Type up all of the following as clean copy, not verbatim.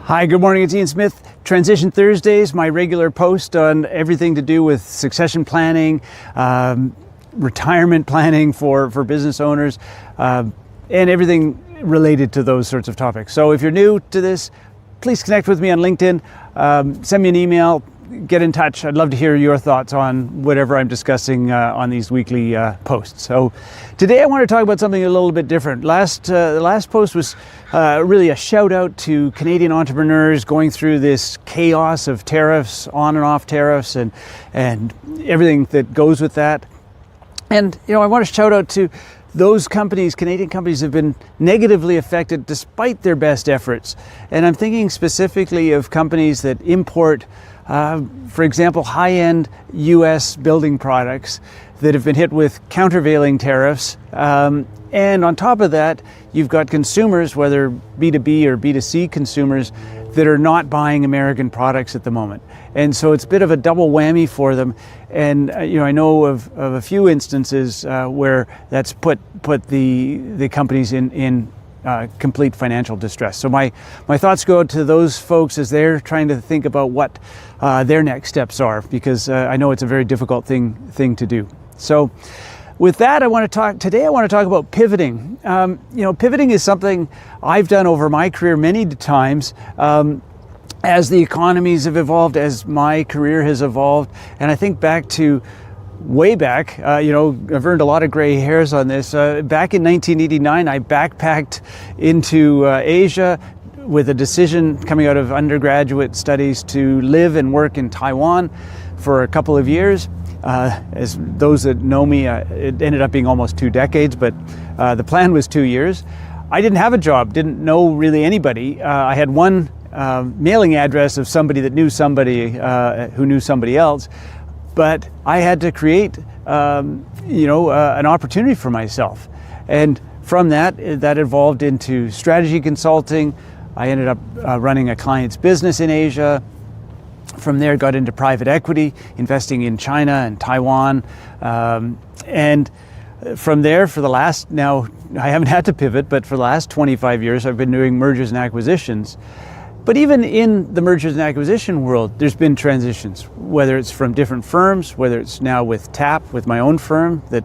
Hi, good morning, it's Ian Smith. Transition Thursdays, my regular post on everything to do with succession planning, retirement planning for business owners, and everything related to those sorts of topics. So if you're new to this, please connect with me on LinkedIn, send me an email, get in touch. I'd love to hear your thoughts on whatever I'm discussing on these weekly posts. So today I want to talk about something a little bit different. The last post was really a shout out to Canadian entrepreneurs going through this chaos of tariffs, on and off tariffs, and everything that goes with that. And I want to shout out to those companies, Canadian companies, have been negatively affected despite their best efforts. And I'm thinking specifically of companies that import, for example, high-end US building products that have been hit with countervailing tariffs. And on top of that, you've got consumers, whether B2B or B2C consumers, that are not buying American products at the moment. And so it's a bit of a double whammy for them. And I know of a few instances where that's put the companies in complete financial distress. So my thoughts go to those folks as they're trying to think about what their next steps are, because I know it's a very difficult thing to do. So with that, I want to talk about pivoting. Pivoting is something I've done over my career many times, as the economies have evolved, as my career has evolved. And I think back to way back, I've earned a lot of gray hairs on this. Back in 1989, I backpacked into Asia with a decision coming out of undergraduate studies to live and work in Taiwan for a couple of years. As those that know me, it ended up being almost 2 decades, but the plan was 2 years. I didn't have a job, didn't know really anybody. I had one mailing address of somebody that knew somebody who knew somebody else, but I had to create an opportunity for myself. And from that evolved into strategy consulting. I ended up running a client's business in Asia. From there, got into private equity, investing in China and Taiwan. And from there, now I haven't had to pivot, but for the last 25 years, I've been doing mergers and acquisitions. But even in the mergers and acquisition world, there's been transitions, whether it's from different firms, whether it's now with TAP, with my own firm that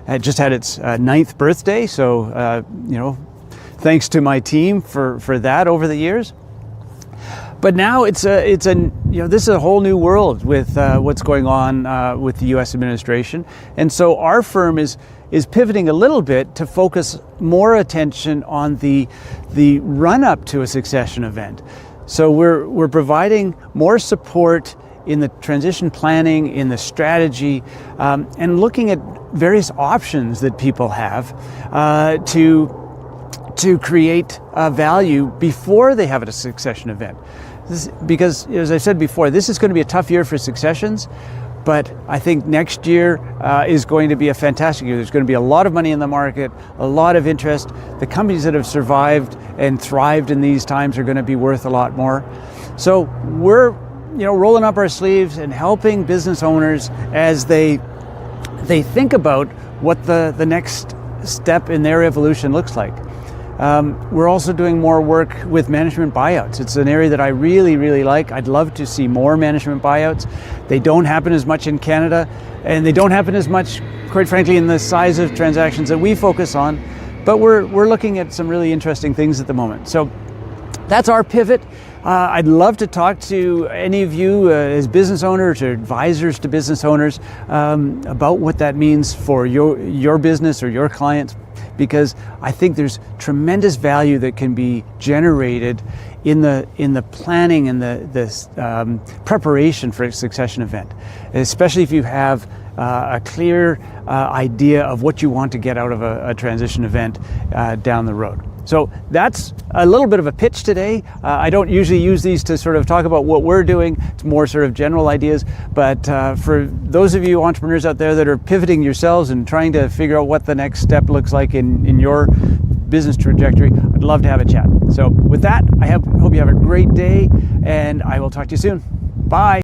had just had its 9th birthday. So, thanks to my team for that over the years. But now this is a whole new world with what's going on with the U.S. administration, and so our firm is pivoting a little bit to focus more attention on the run-up to a succession event. So we're providing more support in the transition planning, in the strategy, and looking at various options that people have to create value before they have a succession event. Because, as I said before, this is going to be a tough year for successions, but I think next year is going to be a fantastic year. There's going to be a lot of money in the market, a lot of interest. The companies that have survived and thrived in these times are going to be worth a lot more. So we're rolling up our sleeves and helping business owners as they think about what the next step in their evolution looks like. We're also doing more work with management buyouts. It's an area that I really, really like. I'd love to see more management buyouts. They don't happen as much in Canada, and they don't happen as much, quite frankly, in the size of transactions that we focus on. But we're looking at some really interesting things at the moment. So that's our pivot. I'd love to talk to any of you as business owners or advisors to business owners about what that means for your business or your clients, because I think there's tremendous value that can be generated in the planning and the preparation for a succession event, especially if you have a clear idea of what you want to get out of a transition event down the road. So that's a little bit of a pitch today. I don't usually use these to sort of talk about what we're doing. It's more sort of general ideas. But for those of you entrepreneurs out there that are pivoting yourselves and trying to figure out what the next step looks like in your business trajectory, I'd love to have a chat. So with that, I hope you have a great day, and I will talk to you soon. Bye.